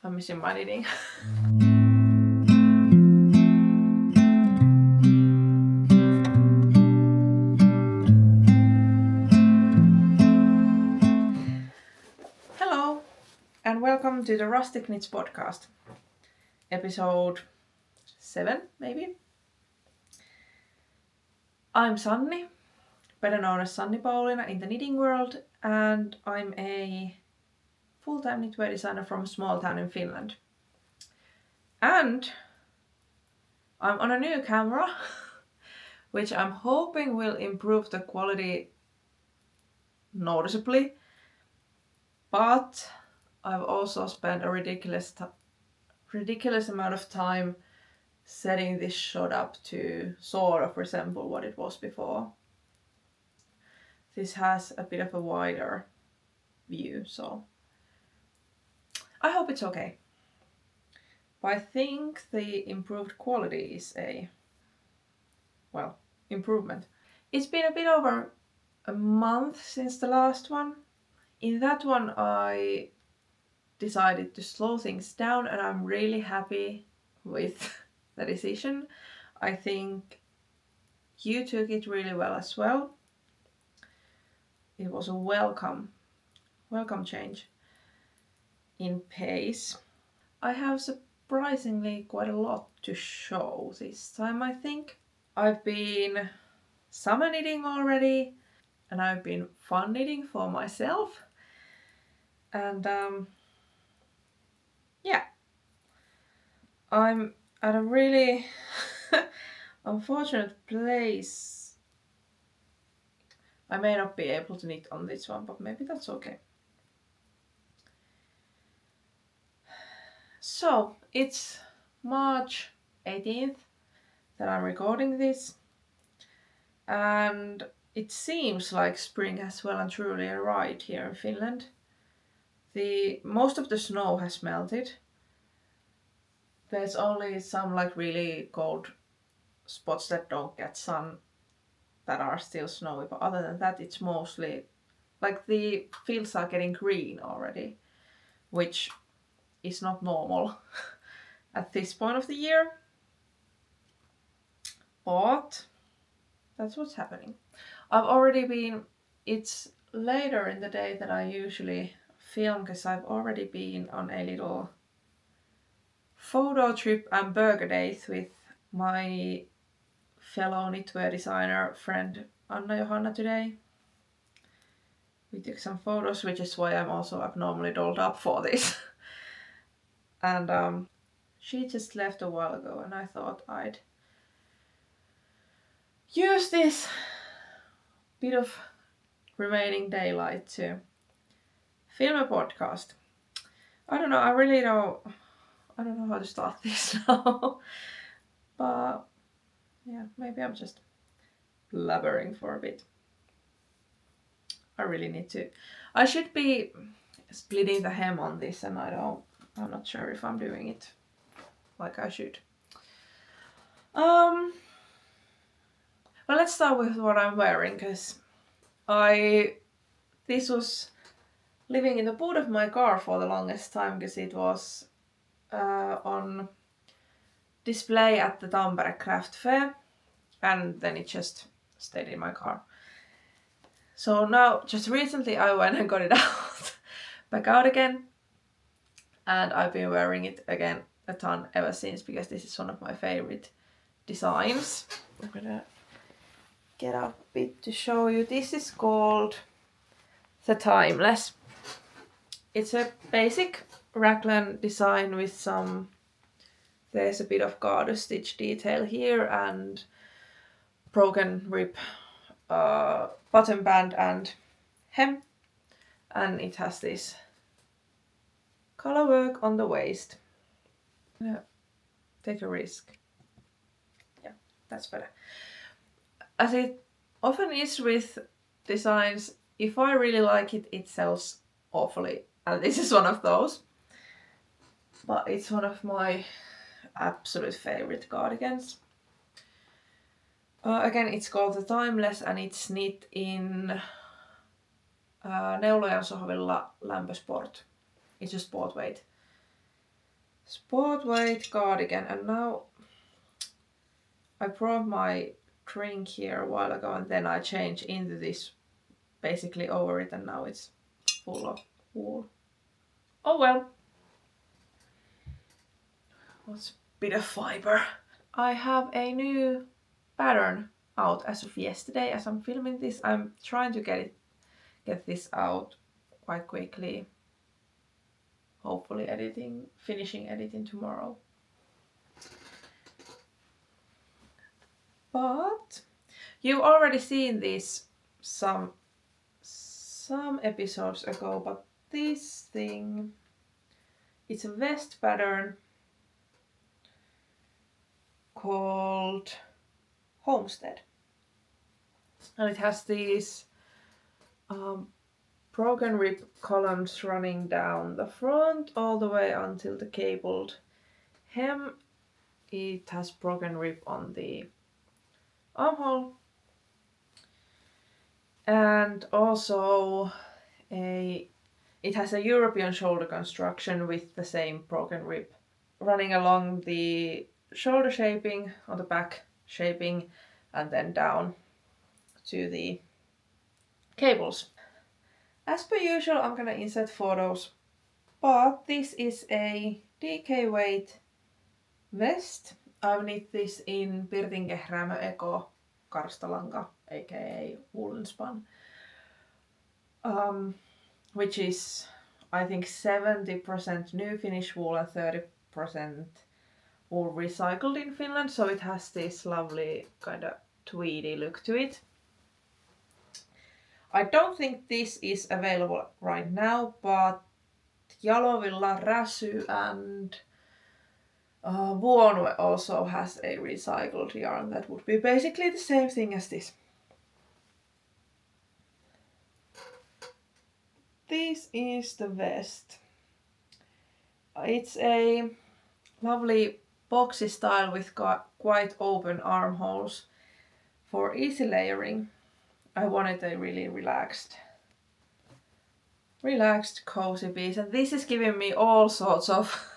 I'm missing my knitting. Hello, and welcome to the Rustic Knits Podcast. Episode 7, maybe. I'm Sanni, better known as Sanni Pauliina in the knitting world, and I'm a full-time knitwear designer from a small town in Finland. And I'm on a new camera, which I'm hoping will improve the quality noticeably, but I've also spent a ridiculous amount of time setting this shot up to sort of resemble what it was before. This has a bit of a wider view, so I hope it's okay. But I think the improved quality is improvement. It's been a bit over a month since the last one. In that one I decided to slow things down, and I'm really happy with the decision. I think you took it really well as well. It was a welcome change in pace. I have surprisingly quite a lot to show this time, I think. I've been summer knitting already, and I've been fun knitting for myself. And I'm at a really unfortunate place. I may not be able to knit on this one, but maybe that's okay. So, it's March 18th that I'm recording this, and it seems like spring has well and truly arrived here in Finland. Most of the snow has melted. There's only some really cold spots that don't get sun that are still snowy, but other than that it's mostly the fields are getting green already, which is not normal at this point of the year, but that's what's happening. It's later in the day than I usually film because I've already been on a little photo trip and burger date with my fellow knitwear designer friend Anna today. We took some photos, which is why I'm also abnormally dolled up for this. And she just left a while ago, and I thought I'd use this bit of remaining daylight to film a podcast. I don't know how to start this now. But yeah, maybe I'm just blabbering for a bit. I really need to. I should be splitting the hem on this, and I'm not sure if I'm doing it like I should. Well, let's start with what I'm wearing, because this was living in the boot of my car for the longest time, because it was on display at the Tampere Craft Fair, and then it just stayed in my car. So now, just recently I went and got it back out again, and I've been wearing it again a ton ever since, because this is one of my favorite designs. I'm gonna get up a bit to show you. This is called the Timeless. It's a basic raglan design with there's a bit of garter stitch detail here and broken rib bottom band and hem, and it has this color work on the waist. Yeah, take a risk. Yeah, that's better. As it often is with designs, if I really like it, it sells awfully, and this is one of those. But it's one of my absolute favorite cardigans. Again, it's called the Timeless, and it's knit in Neulojan Sohvilla Lämpö Sport. It's a sport weight. sport weight cardigan, and now I brought my drink here a while ago and then I changed into this basically over it, and now it's full of wool. Oh well. What's a bit of fiber? I have a new pattern out as of yesterday. As I'm filming this, I'm trying to get this out quite quickly. Hopefully finishing editing tomorrow. But you've already seen this some episodes ago, but this thing, it's a vest pattern called Homestead. And it has these broken rib columns running down the front all the way until the cabled hem. It has broken rib on the armhole, and also it has a European shoulder construction with the same broken rib running along the shoulder shaping, on the back shaping, and then down to the cables. As per usual, I'm gonna insert photos, but this is a DK weight vest. I've knit this in Pirtin Kehräämö Eco karstalanga, aka unspun, which is I think 70% new Finnish wool and 30% wool recycled in Finland, so it has this lovely kind of tweedy look to it. I don't think this is available right now, but Jalovilla Räsy and Vuona also has a recycled yarn that would be basically the same thing as this. This is the vest. It's a lovely boxy style with quite open armholes for easy layering. I wanted a really relaxed cozy piece, and this is giving me all sorts of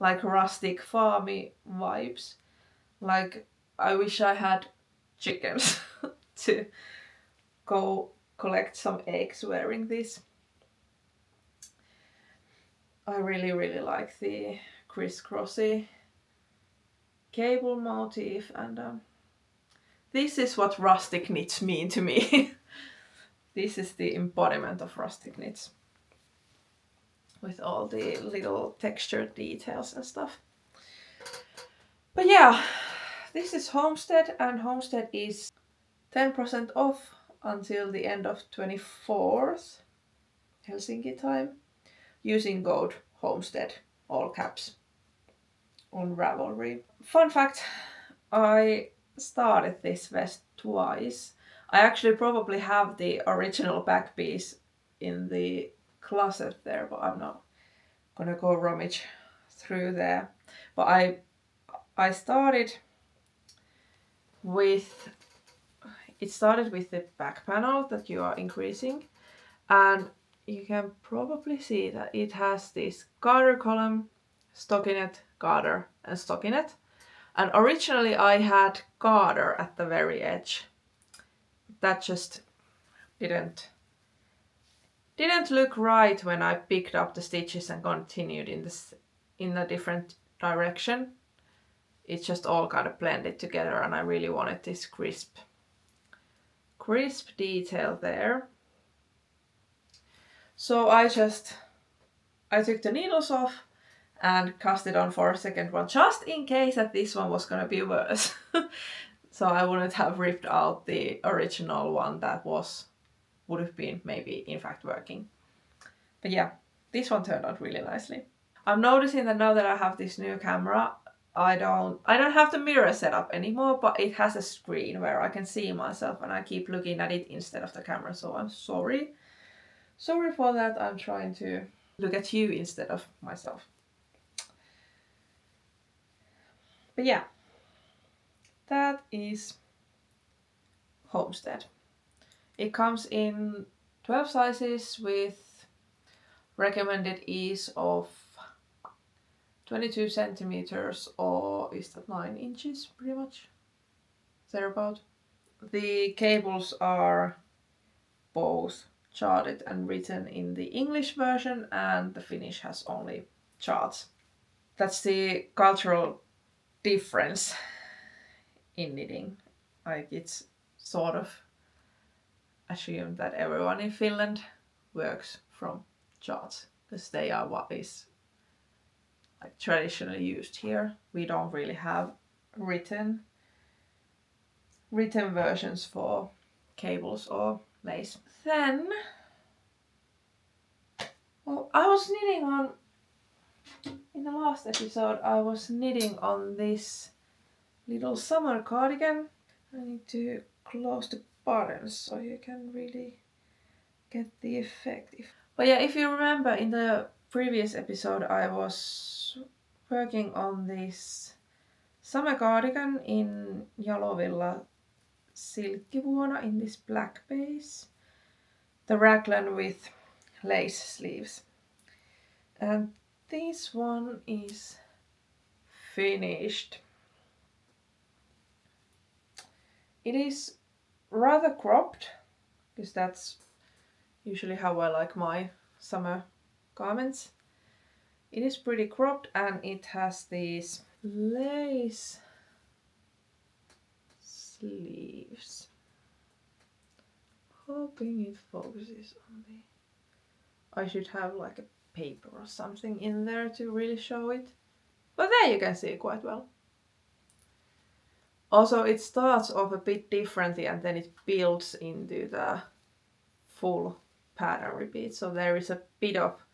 like rustic farmy vibes. Like I wish I had chickens to go collect some eggs wearing this. I really like the crisscrossy cable motif, and this is what rustic knits mean to me. This is the embodiment of rustic knits, with all the little textured details and stuff. But yeah, this is Homestead, and Homestead is 10% off until the end of 24th Helsinki time, using code Homestead, all caps, on Ravelry. Fun fact, I started this vest twice. I actually probably have the original back piece in the closet there, but I'm not gonna go rummage through there. But I started with the back panel that you are increasing, and you can probably see that it has this garter column, stockinette, garter, and stockinette. And originally I had garter at the very edge. That just didn't look right when I picked up the stitches and continued in a different direction. It just all kind of blended together, and I really wanted this crisp detail there. So I took the needles off and cast it on for a second one, just in case that this one was gonna be worse. So I wouldn't have ripped out the original one that would have been maybe in fact working. But yeah, this one turned out really nicely. I'm noticing that now that I have this new camera, I don't have the mirror set up anymore, but it has a screen where I can see myself, and I keep looking at it instead of the camera, so I'm sorry. Sorry for that. I'm trying to look at you instead of myself. But yeah, that is Homestead. It comes in 12 sizes with recommended ease of 22 centimeters, or is that 9 inches pretty much? Thereabout. The cables are both charted and written in the English version, and the Finnish has only charts. That's the cultural difference in knitting. Like, it's sort of assumed that everyone in Finland works from charts because they are what is like traditionally used here. We don't really have written versions for cables or lace. Then, well, I was knitting on, in the last episode, I was knitting on this little summer cardigan. I need to close the buttons so you can really get the effect. But yeah, if you remember in the previous episode, I was working on this summer cardigan in Jalovilla Silkki-Vuona in this black base. The raglan with lace sleeves. And this one is finished. It is rather cropped, because that's usually how I like my summer garments. It is pretty cropped and it has these lace sleeves. Hoping it focuses on the... I should have like a paper or something in there to really show it. But there you can see it quite well. Also, it starts off a bit differently and then it builds into the full pattern repeat. So there is a bit of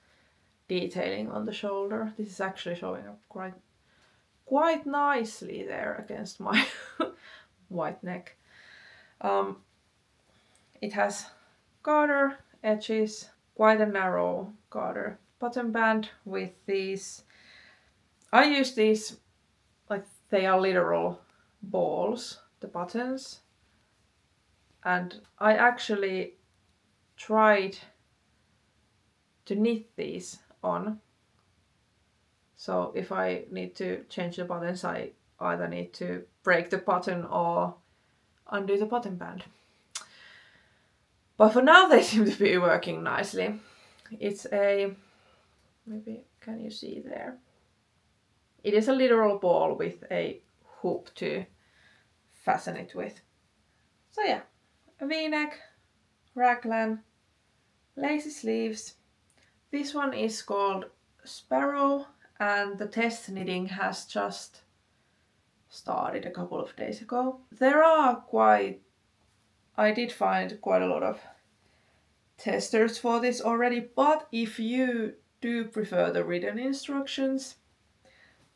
detailing on the shoulder. This is actually showing up quite nicely there against my white neck. It has garter edges, quite a narrow garter bottom band with these. I use these like they are literal balls, the buttons, and I actually tried to knit these on. So if I need to change the buttons, I either need to break the button or undo the button band. But for now they seem to be working nicely. It's a, maybe can you see there? It is a literal ball with a hoop to fasten it with. So yeah, a V-neck, raglan, lacy sleeves. This one is called Sparrow and the test knitting has just started a couple of days ago. I did find quite a lot of testers for this already, but if you do prefer the written instructions,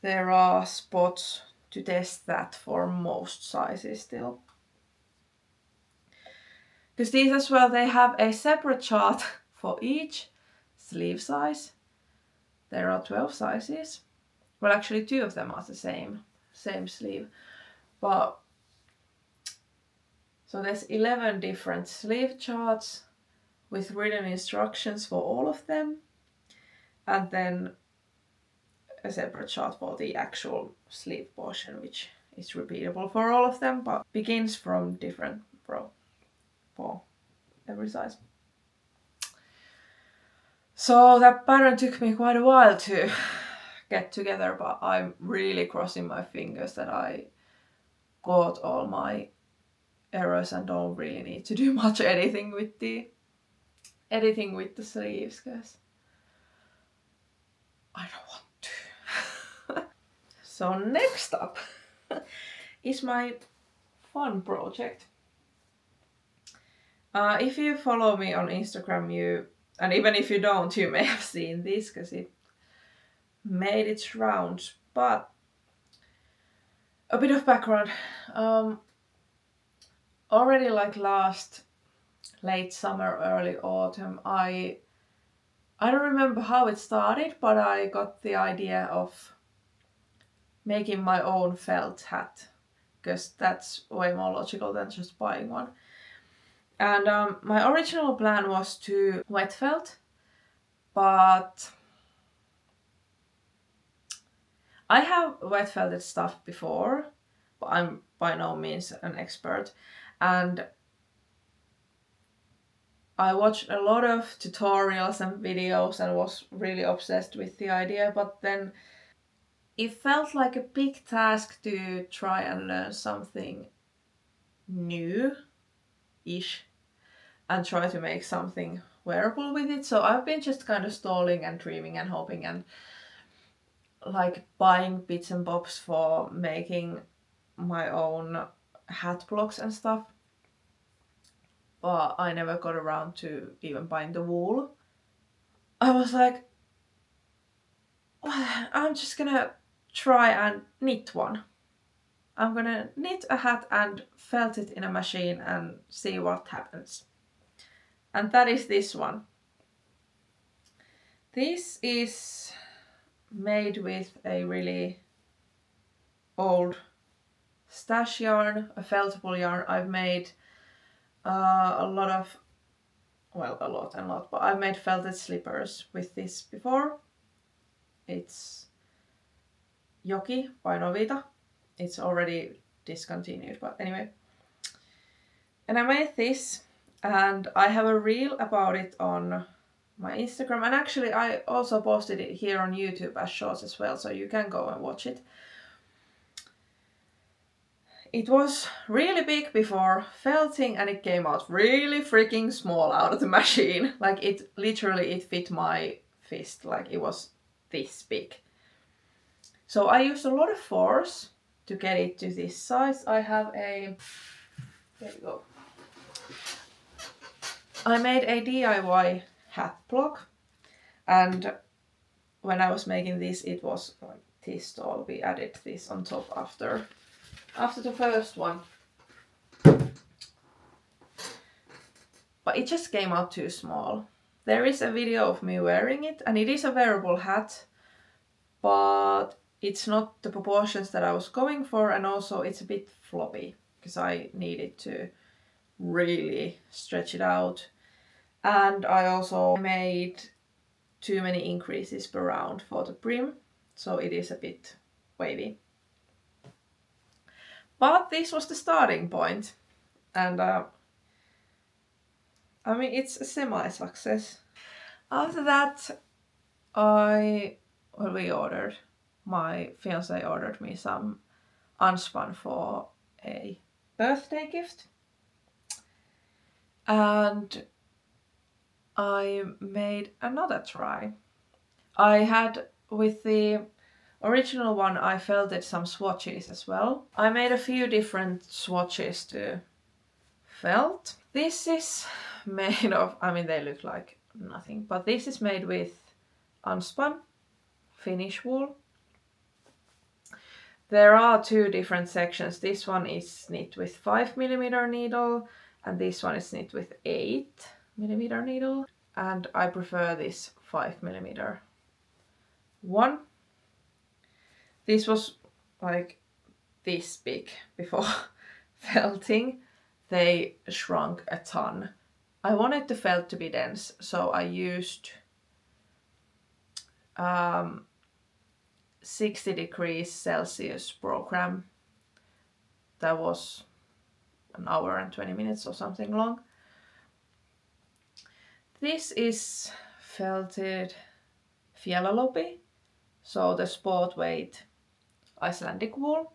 there are spots to test that for most sizes still. Because these as well, they have a separate chart for each sleeve size. There are 12 sizes. Well, actually 2 of them are the same sleeve. But so there's 11 different sleeve charts with written instructions for all of them. And then a separate chart for the actual sleeve portion, which is repeatable for all of them, but begins from different row for every size. So that pattern took me quite a while to get together, but I'm really crossing my fingers that I got all my errors and don't really need to do much editing with the sleeves, because I don't want to. So next up is my fun project. If you follow me on Instagram, and even if you don't, you may have seen this because it made its rounds. But a bit of background. Already like last late summer, early autumn, I don't remember how it started, but I got the idea of making my own felt hat, because that's way more logical than just buying one. And my original plan was to wet felt, but I have wet felted stuff before, but I'm by no means an expert. And I watched a lot of tutorials and videos and was really obsessed with the idea, but then it felt like a big task to try and learn something new-ish and try to make something wearable with it. So I've been just kind of stalling and dreaming and hoping and like buying bits and bobs for making my own hat blocks and stuff. But I never got around to even buying the wool. I was like, well, I'm just gonna try and knit one. I'm gonna knit a hat and felt it in a machine and see what happens. And that is this one. This is made with a really old stash yarn, a feltable yarn. I've made a lot, but I've made felted slippers with this before. It's Joki by Novita. It's already discontinued, but anyway. And I made this, and I have a reel about it on my Instagram, and actually I also posted it here on YouTube as shorts as well, so you can go and watch it. It was really big before felting, and it came out really freaking small out of the machine. Like it fit my fist, like it was this big. So I used a lot of force to get it to this size. There you go. I made a DIY hat block, and when I was making this, it was like this tall. We added this on top after the first one. But it just came out too small. There is a video of me wearing it, and it is a wearable hat, but it's not the proportions that I was going for, and also it's a bit floppy because I needed to really stretch it out. And I also made too many increases per round for the brim, so it is a bit wavy. But this was the starting point, and it's a semi-success. After that, my fiance ordered me some unspun for a birthday gift. And I made another try. I had, with the original one, I felted some swatches as well. I made a few different swatches to felt. This is made of, they look like nothing, but this is made with unspun Finnish wool. There are two different sections. This one is knit with 5mm needle, and this one is knit with 8mm needle. And I prefer this 5mm one. This was like this big before felting. They shrunk a ton. I wanted the felt to be dense, so I used 60 degrees Celsius program. That was an hour and 20 minutes or something long. This is felted Fjällalopi, so the sport weight Icelandic wool.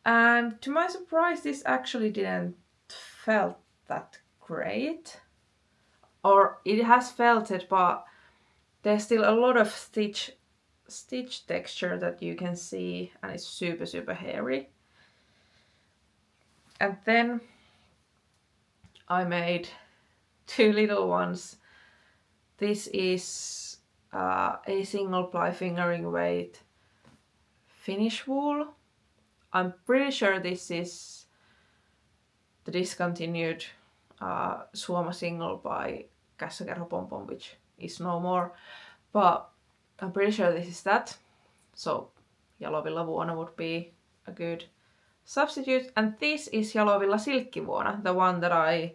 And to my surprise, this actually didn't felt that great. Or it has felted, but there's still a lot of stitch texture that you can see, and it's super, super hairy. And then I made two little ones. This is a single ply fingering weight Finnish wool. I'm pretty sure this is the discontinued Suoma single by Kässäkerho Pompom, which is no more, but I'm pretty sure this is that. So Jalovilla Vuona would be a good substitute. And this is Jalovilla Silkki-Vuona, the one that I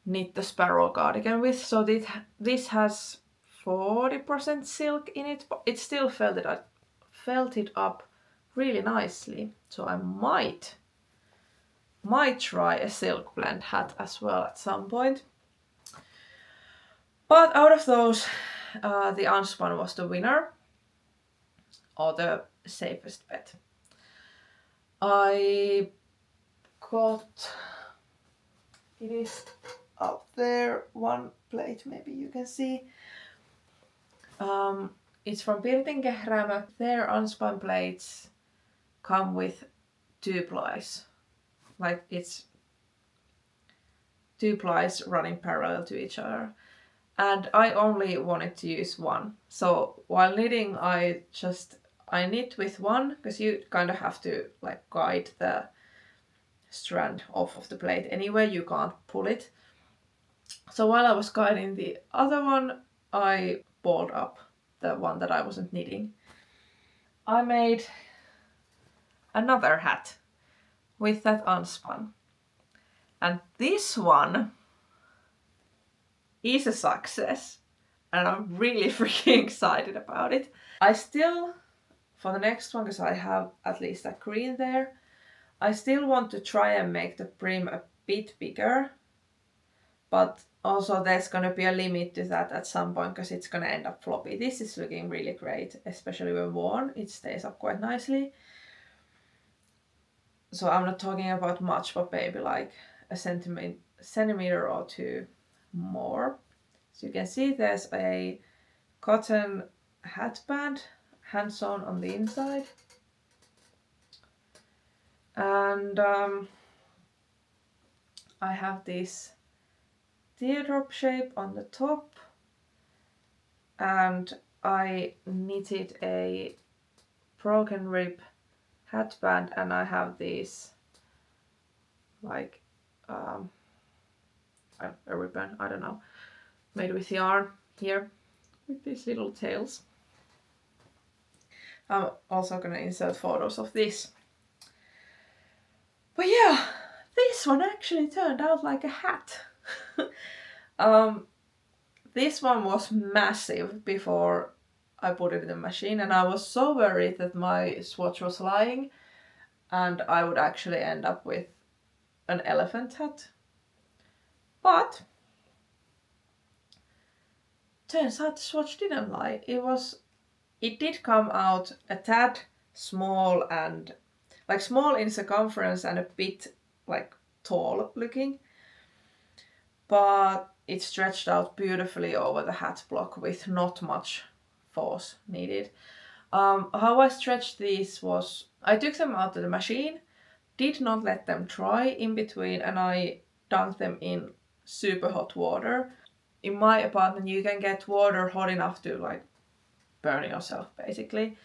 knit the Sparrow cardigan with. So this has 40% silk in it, but it's still felted felted up really nicely. So I might try a silk blend hat as well at some point. But out of those, the unspun was the winner, or the safest bet. I got, it is up there, one plate maybe you can see. It's from Pirtin Kehräämö. Their unspun plates come with 2 plies. Like it's 2 plies running parallel to each other. And I only wanted to use one. So while knitting, I knit with one, because you kind of have to like guide the strand off of the plate anyway, you can't pull it. So while I was guiding the other one, I balled up the one that I wasn't knitting. I made another hat with that unspun. And this one is a success. And I'm really freaking excited about it. I still, for the next one, because I have at least that green there, I still want to try and make the brim a bit bigger. But also there's going to be a limit to that at some point, because it's going to end up floppy. This is looking really great, especially when worn. It stays up quite nicely. So I'm not talking about much, but maybe like a centimeter or 2 more. So you can see there's a cotton hatband, hand-sewn on the inside. And I have this teardrop shape on the top, and I knitted a broken rib hatband, and I have these like a ribbon, I don't know, made with yarn here with these little tails. I'm also gonna insert photos of this. But yeah, this one actually turned out like a hat. This one was massive before I put it in the machine, and I was so worried that my swatch was lying and I would actually end up with an elephant hat. But turns out the swatch didn't lie. It did come out a tad small, and like small in circumference and a bit like tall looking, but it stretched out beautifully over the hat block with not much force needed. How I stretched these was, I took them out of the machine, did not let them dry in between, and I dunked them in super hot water. In my apartment you can get water hot enough to like burn yourself basically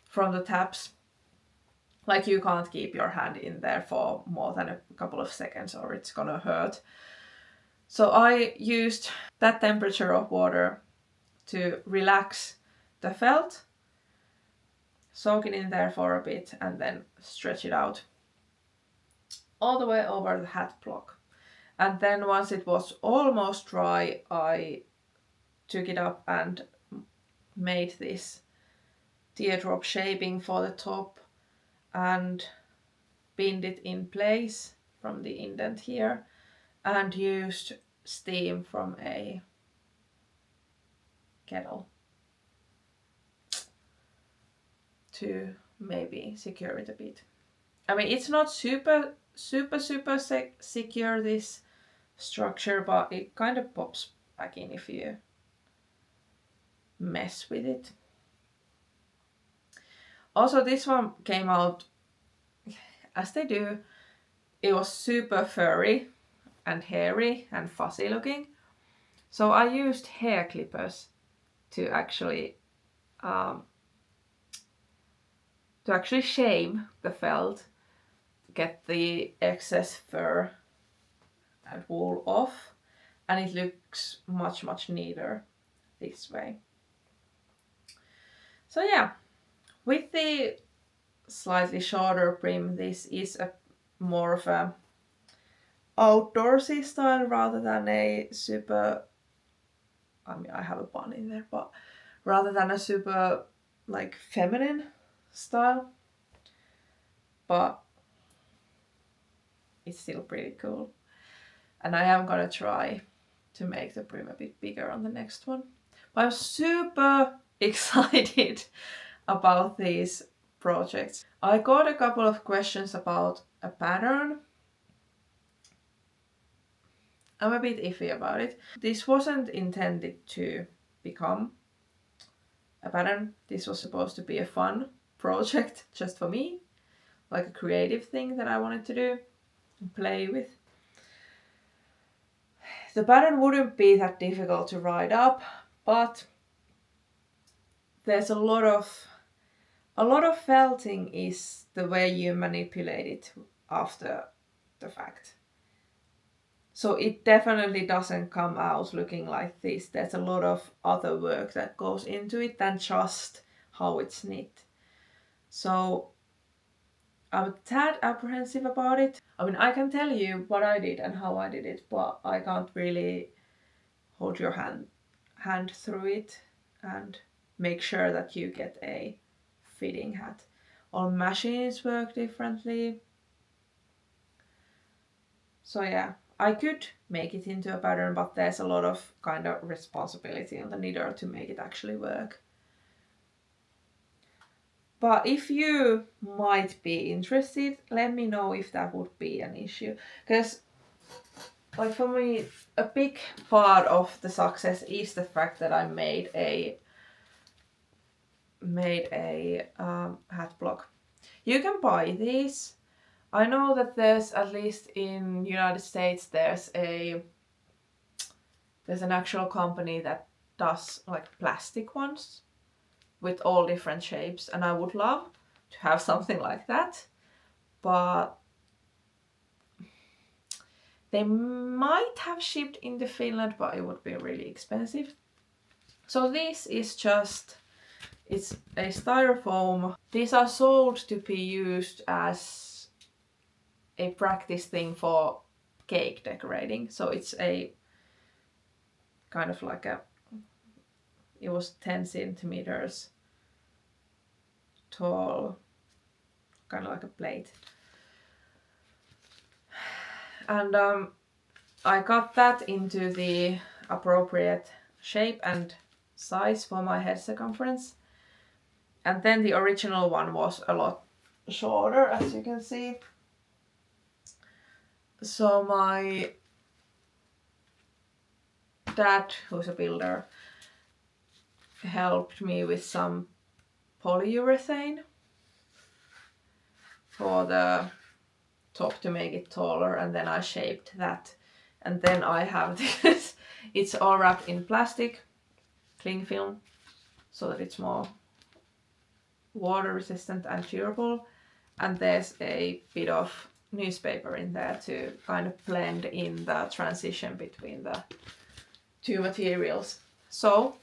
from the taps. Like you can't keep your hand in there for more than a couple of seconds or it's gonna hurt. So I used that temperature of water to relax the felt, soak it in there for a bit, and then stretch it out all the way over the hat block. And then once it was almost dry, I took it up and made this teardrop shaping for the top and pinned it in place from the indent here, and used steam from a kettle to maybe secure it a bit. I mean, it's not super secure, this structure, but it kind of pops back in if you mess with it. Also, this one came out as they do. It was super furry and hairy and fuzzy looking. So I used hair clippers to actually shame the felt, get the excess fur and wool off, and it looks much neater this way. So yeah, with the slightly shorter brim, this is a more of a outdoorsy style rather than a super, I mean I have a bun in there, but rather than a super like feminine style, but it's still pretty cool. And I am gonna try to make the brim a bit bigger on the next one. But I'm super excited about these projects. I got a couple of questions about a pattern. I'm a bit iffy about it. This wasn't intended to become a pattern. This was supposed to be a fun project just for me, like a creative thing that I wanted to do and play with. The pattern wouldn't be that difficult to write up, but there's a lot of felting is the way you manipulate it after the fact. So it definitely doesn't come out looking like this. There's a lot of other work that goes into it than just how it's knit. So I'm a tad apprehensive about it. I mean, I can tell you what I did and how I did it, but I can't really hold your hand through it and make sure that you get a fitting hat. All machines work differently. So yeah, I could make it into a pattern, but there's a lot of kind of responsibility on the knitter to make it actually work. But if you might be interested, let me know if that would be an issue. Because like for me, a big part of the success is the fact that I made a hat block. You can buy these. I know that there's, at least in United States, there's an actual company that does like plastic ones with all different shapes, and I would love to have something like that, but they might have shipped into Finland, but it would be really expensive. So this is just, it's a styrofoam. These are sold to be used as a practice thing for cake decorating. So it's a kind of like it was 10 centimeters tall, kind of like a plate. And I cut that into the appropriate shape and size for my head circumference. And then the original one was a lot shorter, as you can see. So my dad, who's a builder, helped me with some polyurethane for the top to make it taller, and then I shaped that. And then I have this, it's all wrapped in plastic, cling film, so that it's more water resistant and durable. And there's a bit of newspaper in there to kind of blend in the transition between the two materials. So,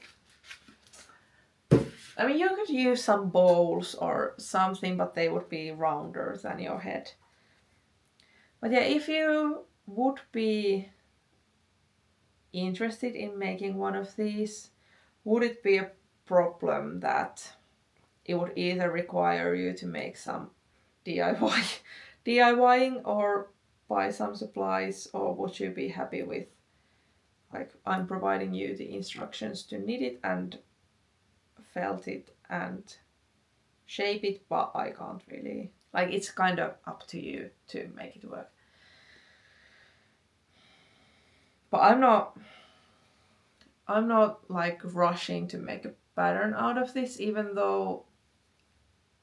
I mean, you could use some bowls or something, but they would be rounder than your head. But yeah, if you would be interested in making one of these, would it be a problem that it would either require you to make some DIYing or buy some supplies, or would you be happy with, like, I'm providing you the instructions to knit it and felt it and shape it, but I can't really, like, it's kind of up to you to make it work. But I'm not like rushing to make a pattern out of this, even though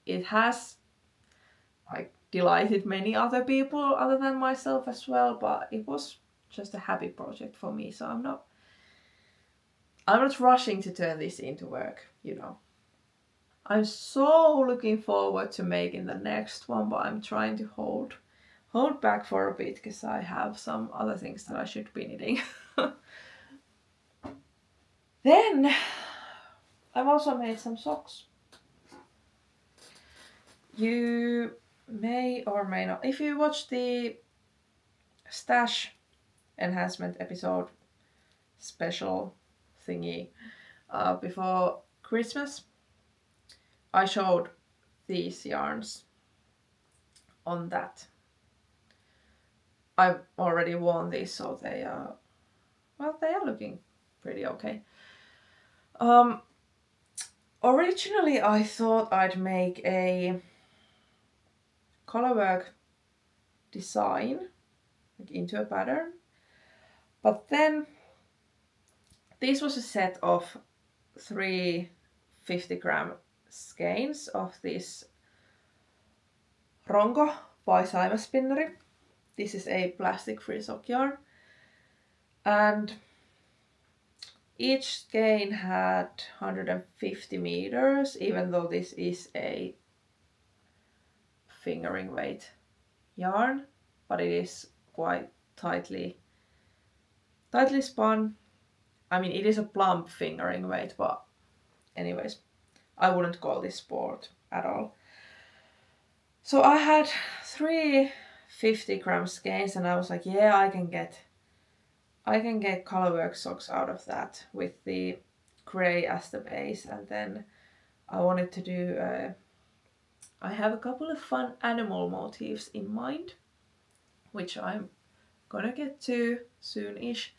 it has like delighted many other people other than myself as well, but it was just a happy project for me, so I'm not rushing to turn this into work, you know. I'm so looking forward to making the next one, but I'm trying to hold back for a bit because I have some other things that I should be knitting. Then I've also made some socks. You may or may not, if you watch the stash enhancement episode special thingy before Christmas, I showed these yarns on that. I've already worn these, so they are looking pretty okay. Originally I thought I'd make a colorwork design like into a pattern, but then this was a set of 3 50-gram skeins of this Ronko by Saimas Spinnery. This is a plastic-free sock yarn, and each skein had 150 meters, even though this is a fingering weight yarn, but it is quite tightly spun. I mean, it is a plump fingering weight, but anyways, I wouldn't call this sport at all. So I had 3 50-gram skeins, and I was like, yeah, I can get colorwork socks out of that with the grey as the base. And then I wanted to do I have a couple of fun animal motifs in mind, which I'm gonna get to soon-ish.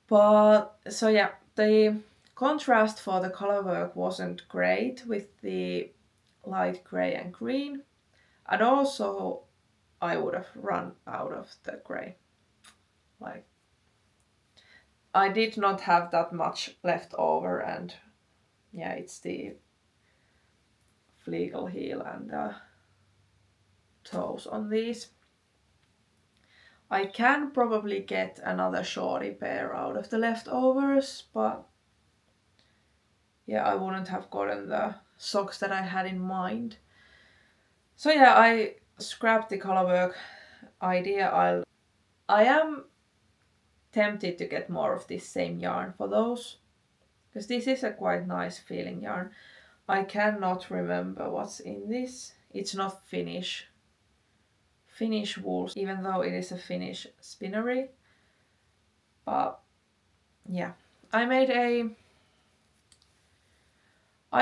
But so yeah, the contrast for the colorwork wasn't great with the light grey and green, and also I would have run out of the grey. Like, I did not have that much left over, and yeah, it's the fleegle heel and toes on these. I can probably get another shorty pair out of the leftovers, but yeah, I wouldn't have gotten the socks that I had in mind. So yeah, I scrapped the colorwork idea. I am tempted to get more of this same yarn for those, because this is a quite nice feeling yarn. I cannot remember what's in this. It's not Finnish wool, even though it is a Finnish spinnery. But yeah, I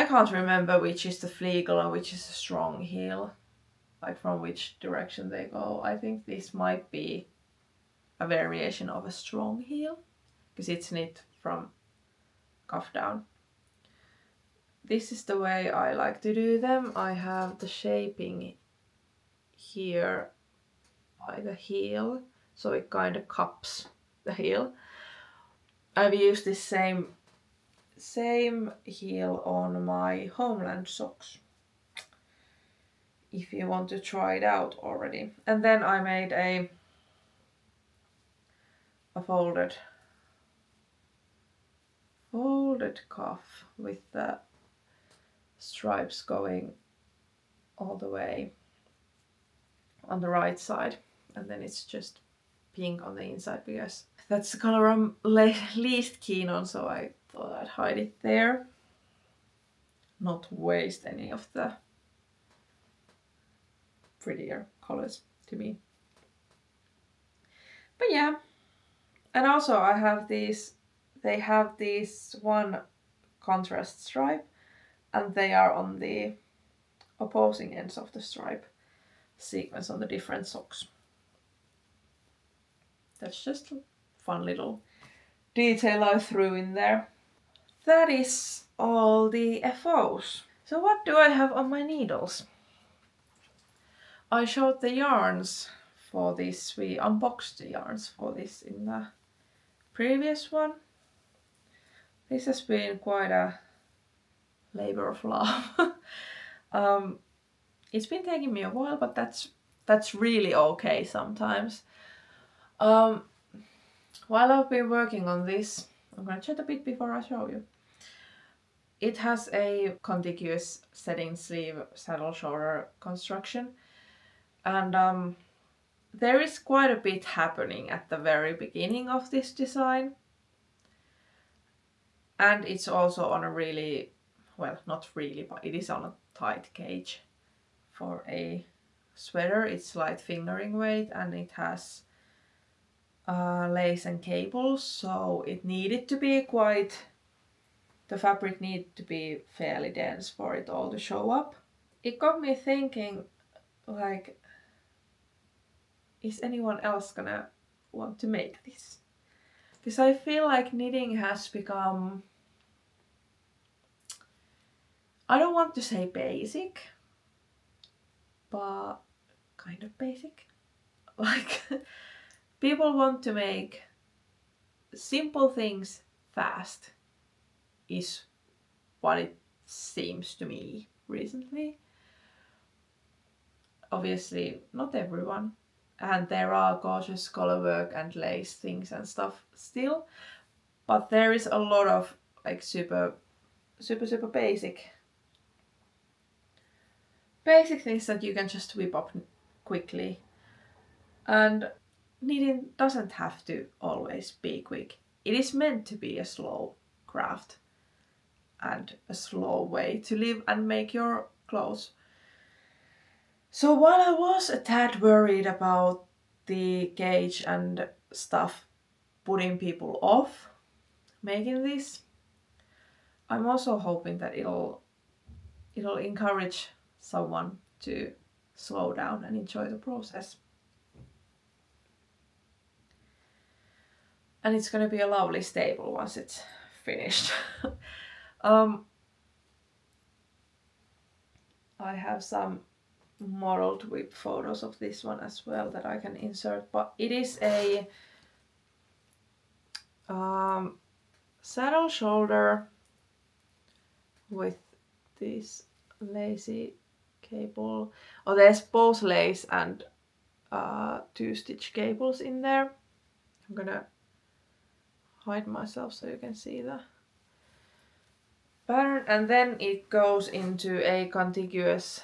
can't remember which is the fleegle and which is the strong heel, like from which direction they go. I think this might be a variation of a strong heel, because it's knit from cuff down. This is the way I like to do them. I have the shaping here by the heel, so it kind of cups the heel. I've used this same heel on my Homeland socks, if you want to try it out already. And then I made a folded cuff with the stripes going all the way on the right side, and then it's just pink on the inside because that's the color I'm least keen on, so I thought I'd hide it there, not waste any of the prettier colors to me. But yeah, and also I have these, they have this one contrast stripe, and they are on the opposing ends of the stripe sequence on the different socks. That's just a fun little detail I threw in there. That is all the FOs. So what do I have on my needles? I showed the yarns for this. We unboxed the yarns for this in the previous one. This has been quite a labor of love. It's been taking me a while, but that's really okay sometimes. While I've been working on this, I'm gonna chat a bit before I show you. It has a contiguous setting sleeve saddle shoulder construction, and there is quite a bit happening at the very beginning of this design. And it's also on a really, well, not really, but it is on a tight gauge for a sweater. It's light fingering weight, and it has lace and cables, so it needed to be the fabric needed to be fairly dense for it all to show up. it got me thinking, like, is anyone else gonna want to make this? Because I feel like knitting has become, I don't want to say basic, but kind of basic. Like, people want to make simple things fast, is what it seems to me recently. Obviously, not everyone. And there are gorgeous color work and lace things and stuff still. But there is a lot of like super basic things that you can just whip up quickly. And knitting doesn't have to always be quick. It is meant to be a slow craft and a slow way to live and make your clothes. So while I was a tad worried about the gauge and stuff putting people off making this, I'm also hoping that it'll encourage someone to slow down and enjoy the process. And it's gonna be a lovely stable once it's finished. I have some modeled whip photos of this one as well that I can insert, but it is a saddle shoulder with this lacy cable. Oh, there's both lace and 2-stitch cables in there. I'm gonna hide myself so you can see the pattern, and then it goes into a contiguous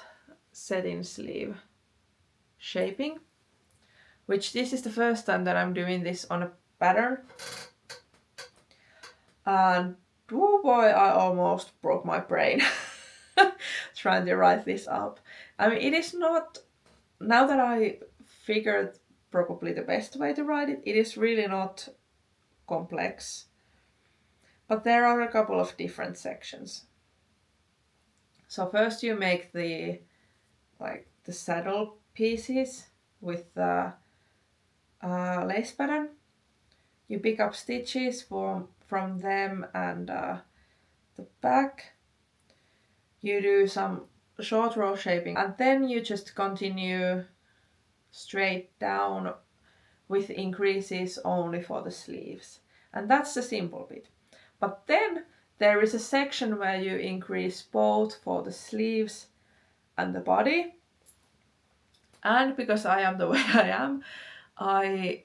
set-in sleeve shaping, which this is the first time that I'm doing this on a pattern. And oh boy, I almost broke my brain trying to write this up. I mean, it is not, now that I figured probably the best way to write it, it is really not complex. But there are a couple of different sections. So first you make the saddle pieces with the lace pattern. You pick up stitches from them and the back. You do some short row shaping and then you just continue straight down with increases only for the sleeves. And that's the simple bit. But then there is a section where you increase both for the sleeves and the body. And because I am the way I am, I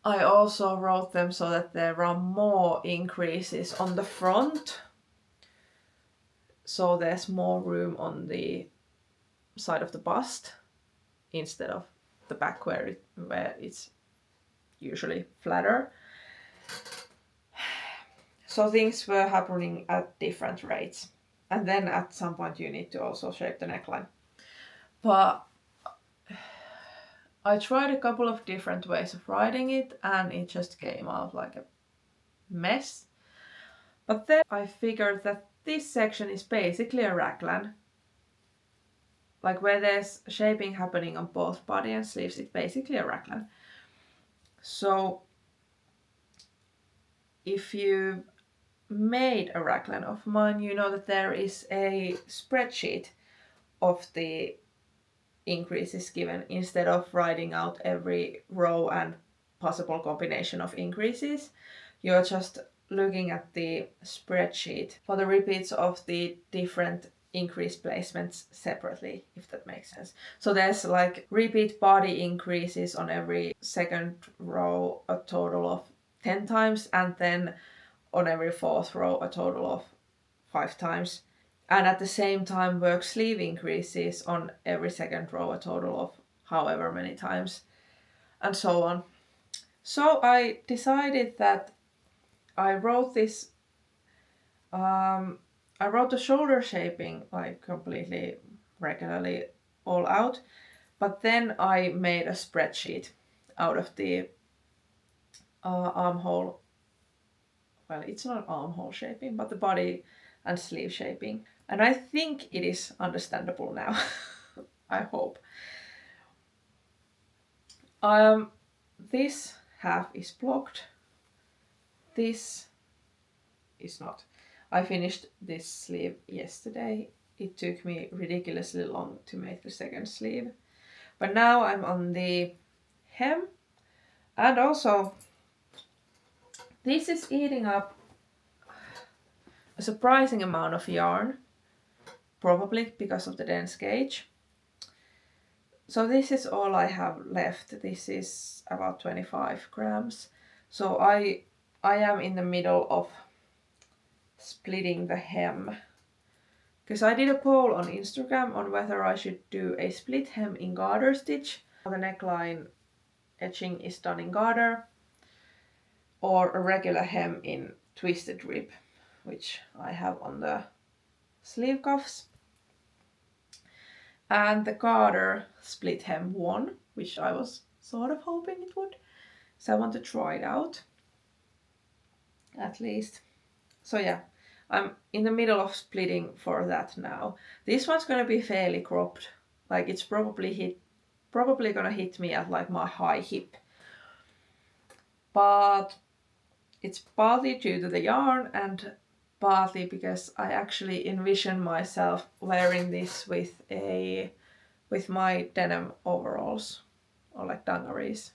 also wrote them so that there are more increases on the front. So there's more room on the side of the bust instead of the back where it's usually flatter. So things were happening at different rates. And then at some point you need to also shape the neckline. But I tried a couple of different ways of writing it and it just came out like a mess. But then I figured that this section is basically a raglan. Like where there's shaping happening on both body and sleeves, it's basically a raglan. So if you made a raglan of mine, you know that there is a spreadsheet of the increases given instead of writing out every row and possible combination of increases. You're just looking at the spreadsheet for the repeats of the different increase placements separately, if that makes sense. So there's like repeat body increases on every second row a total of 10 times, and then on every fourth row a total of 5 times. And at the same time work sleeve increases on every second row a total of however many times, and so on. So I decided that I wrote this, I wrote the shoulder shaping like completely regularly all out, but then I made a spreadsheet out of the armhole, well, it's not armhole shaping, but the body and sleeve shaping. And I think it is understandable now. I hope. This half is blocked. This is not. I finished this sleeve yesterday. It took me ridiculously long to make the second sleeve. But now I'm on the hem. And also, this is eating up a surprising amount of yarn. Probably because of the dense gauge. So this is all I have left. This is about 25 grams. So I am in the middle of splitting the hem. Because I did a poll on Instagram on whether I should do a split hem in garter stitch. The neckline edging is done in garter. Or a regular hem in twisted rib, which I have on the sleeve cuffs. And the garter split hem won, which I was sort of hoping it would. So I want to try it out. At least. So yeah, I'm in the middle of splitting for that now. This one's gonna be fairly cropped. Like it's probably gonna hit me at like my high hip. But it's partly due to the yarn and partly because I actually envision myself wearing this with my denim overalls or like dungarees.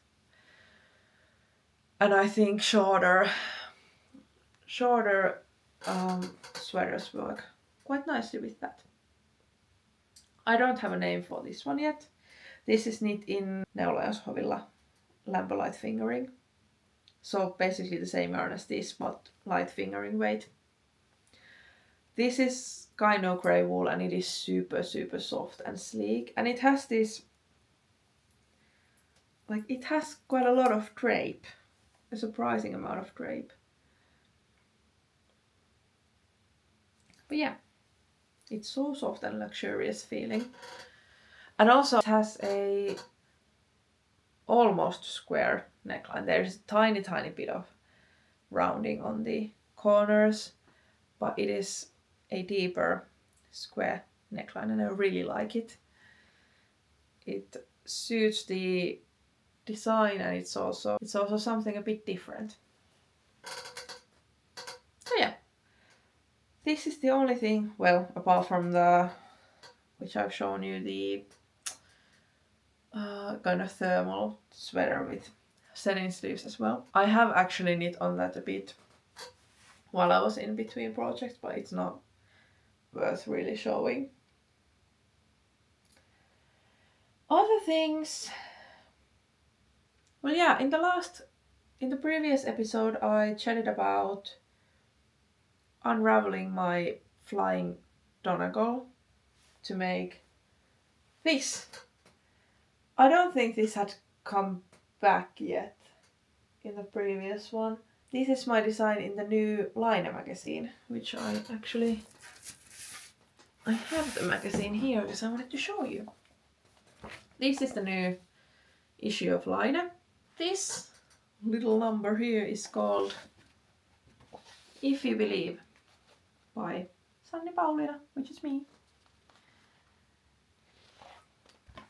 And I think shorter sweaters work quite nicely with that. I don't have a name for this one yet. This is knit in Neulojan Sohvilla Lämpö light fingering. So basically the same yarn as this, but light fingering weight. This is Kaino grey wool and it is super soft and sleek. And it has this, like it has quite a lot of drape. A surprising amount of drape. But yeah, it's so soft and luxurious feeling. And also it has a almost square neckline. There's a tiny bit of rounding on the corners, but it is a deeper square neckline and I really like it. It suits the design and it's also something a bit different. So yeah, this is the only thing, well, apart from the, which I've shown you, the kind of thermal sweater with setting sleeves as well. I have actually knit on that a bit while I was in between projects, but it's not worth really showing. Other things, well yeah, in the previous episode I chatted about unraveling my flying donegal to make this. I don't think this had come back yet in the previous one. This is my design in the new Laine Magazine, which I have the magazine here because I wanted to show you. This is the new issue of Laine. This little number here is called If You Believe by Sanni Pauliina, which is me.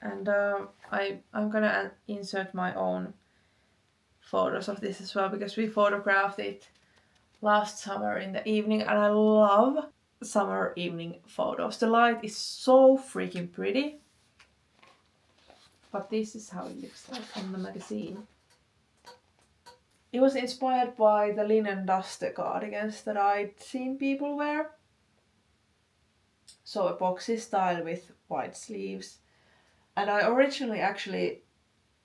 And I'm gonna insert my own photos of this as well because we photographed it last summer in the evening and I love summer evening photos. The light is so freaking pretty. But this is how it looks like on the magazine. It was inspired by the linen duster cardigans that I'd seen people wear. So a boxy style with wide sleeves. And I originally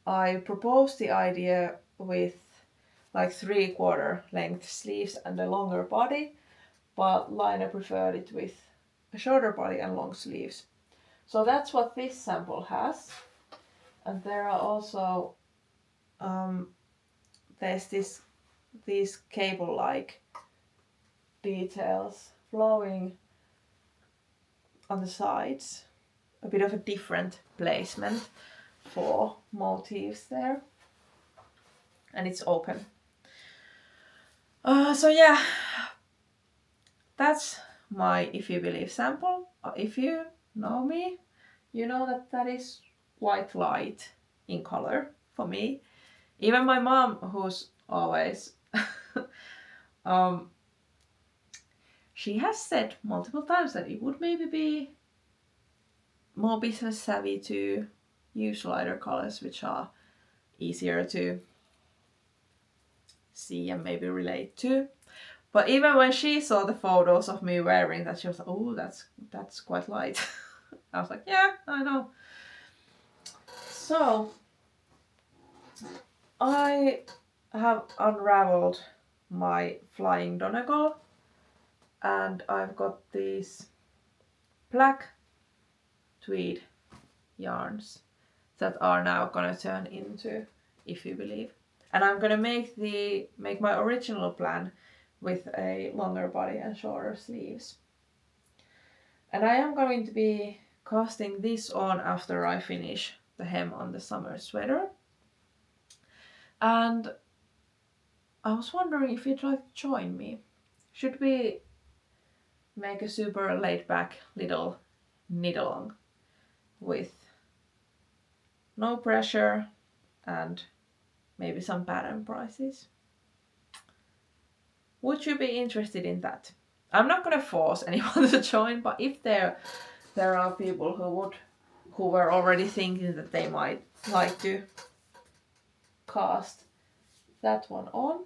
I proposed the idea with like 3/4 length sleeves and a longer body, but Laine preferred it with a shorter body and long sleeves. So that's what this sample has. And there are also there's these cable-like details flowing on the sides. A bit of a different placement for motifs there. And it's open. So yeah, that's my If You Believe sample. If you know me, you know that is quite light in color for me. Even my mom, who's always she has said multiple times that it would maybe be more business savvy to use lighter colors, which are easier to see and maybe relate to. But even when she saw the photos of me wearing that, she was like, "Oh, that's quite light." I was like, "Yeah, I know." So I have unraveled my Flying Donegal, and I've got these black tweed yarns that are now gonna turn into If You Believe. And I'm gonna make my original plan with a longer body and shorter sleeves. And I am going to be casting this on after I finish the hem on the summer sweater. And I was wondering if you'd like to join me. Should we make a super laid back little knit along with no pressure and maybe some pattern prices? Would you be interested in that? I'm not gonna force anyone to join, but if there are people who were already thinking that they might like to cast that one on,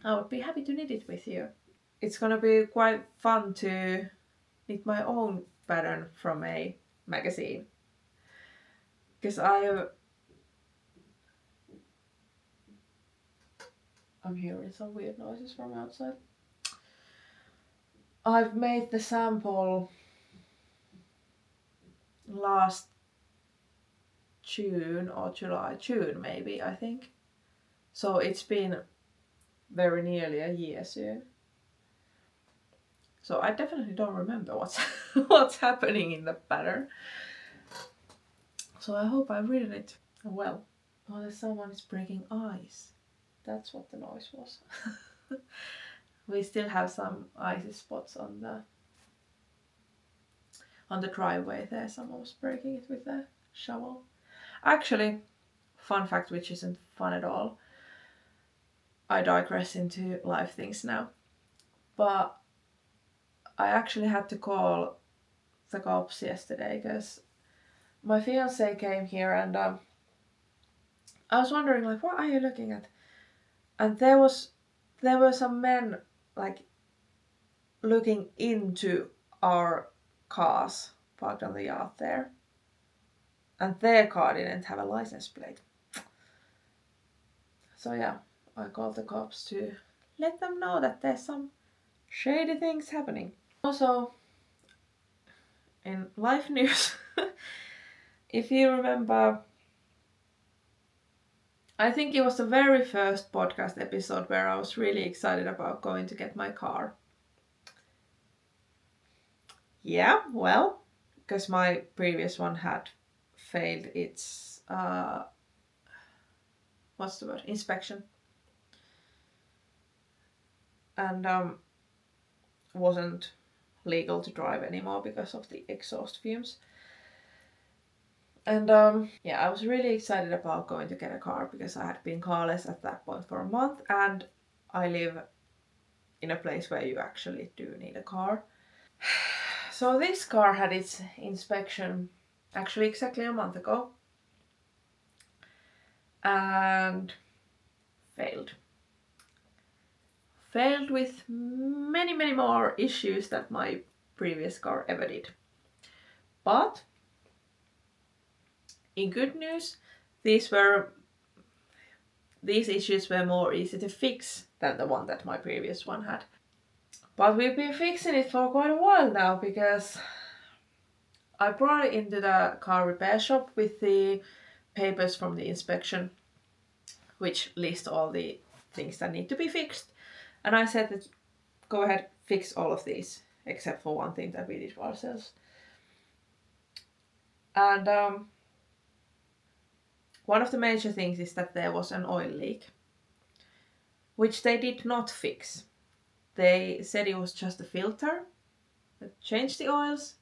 I would be happy to knit it with you. It's gonna be quite fun to knit my own pattern from a magazine, because I'm hearing some weird noises from outside. I've made the sample last June or July, June maybe, I think. So it's been very nearly a year soon. So I definitely don't remember what's happening in the pattern. So I hope I've written it well. Oh, there's someone is breaking ice. That's what the noise was. We still have some icy spots on the driveway there. Someone was breaking it with a shovel. Actually, fun fact which isn't fun at all. I digress into life things now. But I actually had to call the cops yesterday because my fiance came here and I was wondering, like, what are you looking at? And there were some men like looking into our cars parked on the yard there, and their car didn't have a license plate. So yeah, I called the cops to let them know that there's some shady things happening. Also, in life news, if you remember, I think it was the very first podcast episode where I was really excited about going to get my car. Yeah, well, because my previous one had failed its inspection, and wasn't legal to drive anymore because of the exhaust fumes. And I was really excited about going to get a car because I had been carless at that point for a month, and I live in a place where you actually do need a car. So this car had its inspection actually exactly a month ago and failed. Failed with many, many more issues that my previous car ever did. But in good news, these issues were more easy to fix than the one that my previous one had. But we've been fixing it for quite a while now because I brought it into the car repair shop with the papers from the inspection, which list all the things that need to be fixed. And I said that go ahead, fix all of these, except for one thing that we did ourselves. And one of the major things is that there was an oil leak, which they did not fix. they said it was just a filter. Change the oils,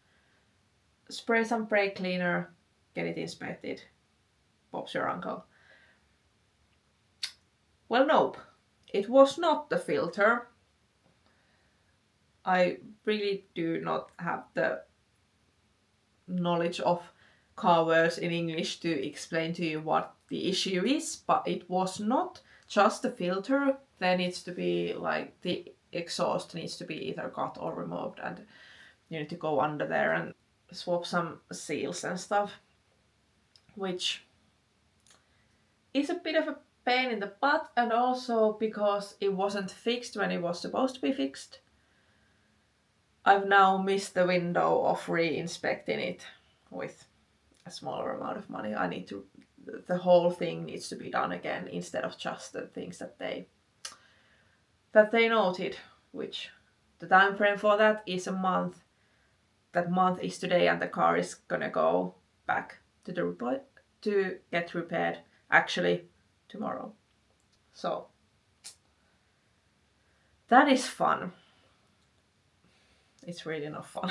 spray some brake cleaner, get it inspected. Bob's your uncle. Well, nope. It was not the filter. I really do not have the knowledge of car words in English to explain to you what the issue is, but it was not just the filter. There needs to be like the exhaust needs to be either cut or removed, and you need to go under there and swap some seals and stuff, which is a bit of a pain in the butt, and also because it wasn't fixed when it was supposed to be fixed. I've now missed the window of re-inspecting it with a smaller amount of money. The whole thing needs to be done again instead of just the things that they noted, which the time frame for that is a month. That month is today, and the car is gonna go back to to get repaired actually tomorrow. So that is fun. It's really not fun.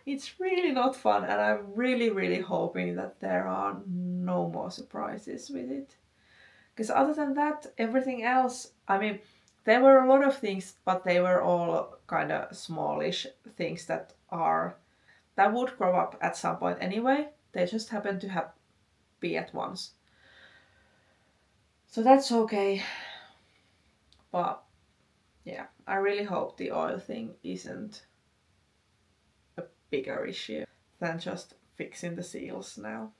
It's really not fun, and I'm really, really hoping that there are no more surprises with it. Because other than that, everything else, I mean, there were a lot of things, but they were all kind of smallish things that would grow up at some point anyway. They just happen to be at once. So that's okay. But yeah, I really hope the oil thing isn't a bigger issue than just fixing the seals now.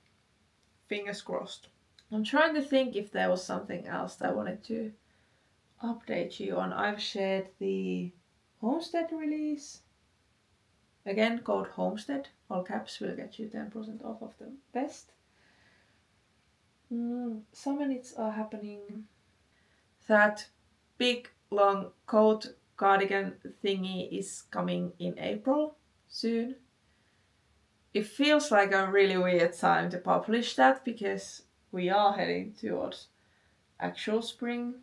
Fingers crossed. I'm trying to think if there was something else that I wanted to update you on. I've shared the Homestead release. Again, code Homestead, all caps, will get you 10% off of the best. Some knits are happening. That big long coat cardigan thingy is coming in April soon. It feels like a really weird time to publish that because we are heading towards actual spring.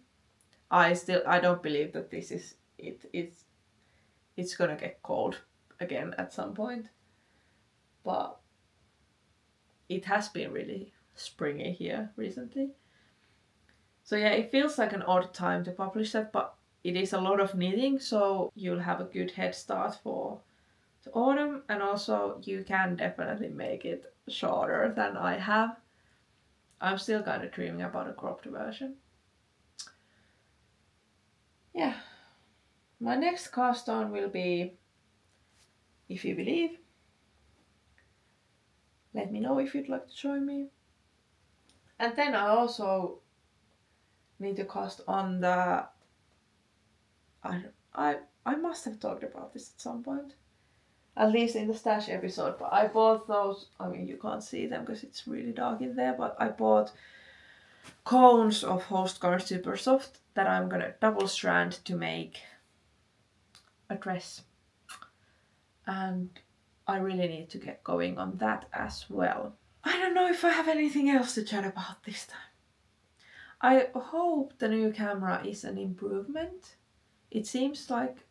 I don't believe that this is it. It's gonna get cold again at some point, but it has been really springy here recently. So yeah, it feels like an odd time to publish that, but it is a lot of knitting, so you'll have a good head start for the autumn, and also you can definitely make it shorter than I have. I'm still kind of dreaming about a cropped version. Yeah. My next cast on will be If You Believe. Let me know if you'd like to join me. And then I also need to cast on the... I must have talked about this at some point. At least in the stash episode, but I bought those... I mean, you can't see them because it's really dark in there, but I bought cones of Hostgar Super Soft that I'm gonna double strand to make a dress. And I really need to get going on that as well. I don't know if I have anything else to chat about this time. I hope the new camera is an improvement. It seems like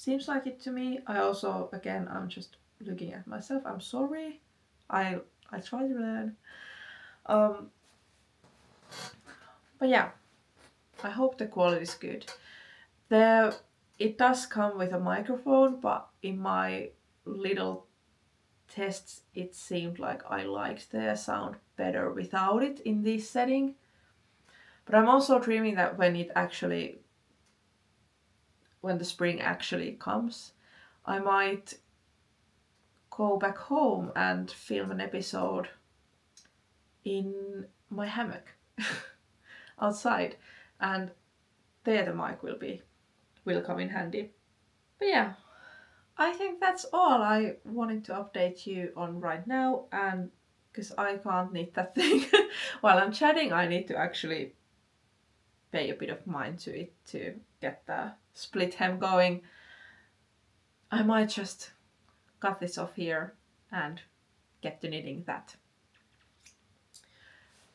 it to me. I also, again, I'm just looking at myself. I'm sorry. I try to learn. But yeah, I hope the quality is good. It does come with a microphone, but in my little tests it seemed like I liked the sound better without it in this setting. But I'm also dreaming that when the spring actually comes, I might go back home and film an episode in my hammock outside, and there the mic will come in handy. But yeah, I think that's all I wanted to update you on right now, and because I can't knit that thing while I'm chatting, I need to actually pay a bit of mind to it to get the split hem going. I might just cut this off here and get to knitting that.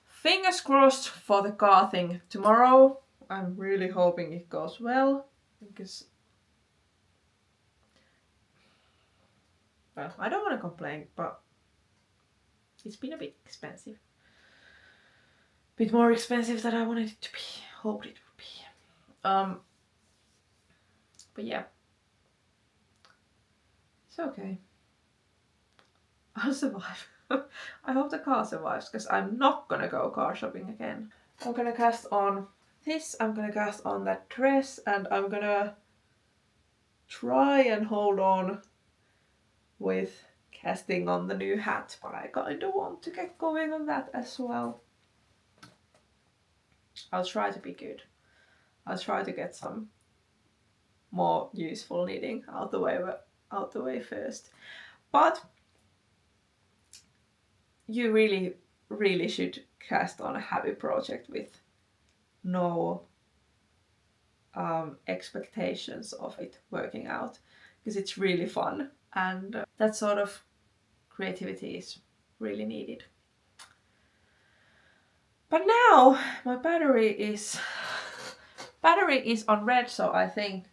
Fingers crossed for the car thing tomorrow. I'm really hoping it goes well, because Well, I don't want to complain, but it's been a bit expensive. Bit more expensive than I wanted it to be. Hoped it would be. But yeah. It's okay. I'll survive. I hope the car survives, because I'm not gonna go car shopping again. I'm gonna cast on this, I'm gonna cast on that dress, and I'm gonna try and hold on with casting on the new hat, but I kinda want to get going on that as well. I'll try to be good. I'll try to get some more useful knitting out the way first. But you really should cast on a happy project with no expectations of it working out, because it's really fun, and that sort of creativity is really needed. But now my battery is on red, so I think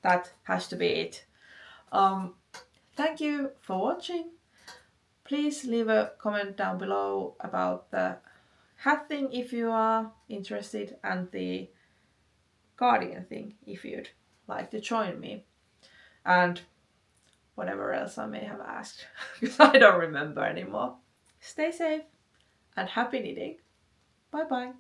that has to be it. Thank you for watching. Please leave a comment down below about the hat thing if you are interested, and the cardigan thing if you'd like to join me, and whatever else I may have asked, because I don't remember anymore. Stay safe and happy knitting. Bye bye.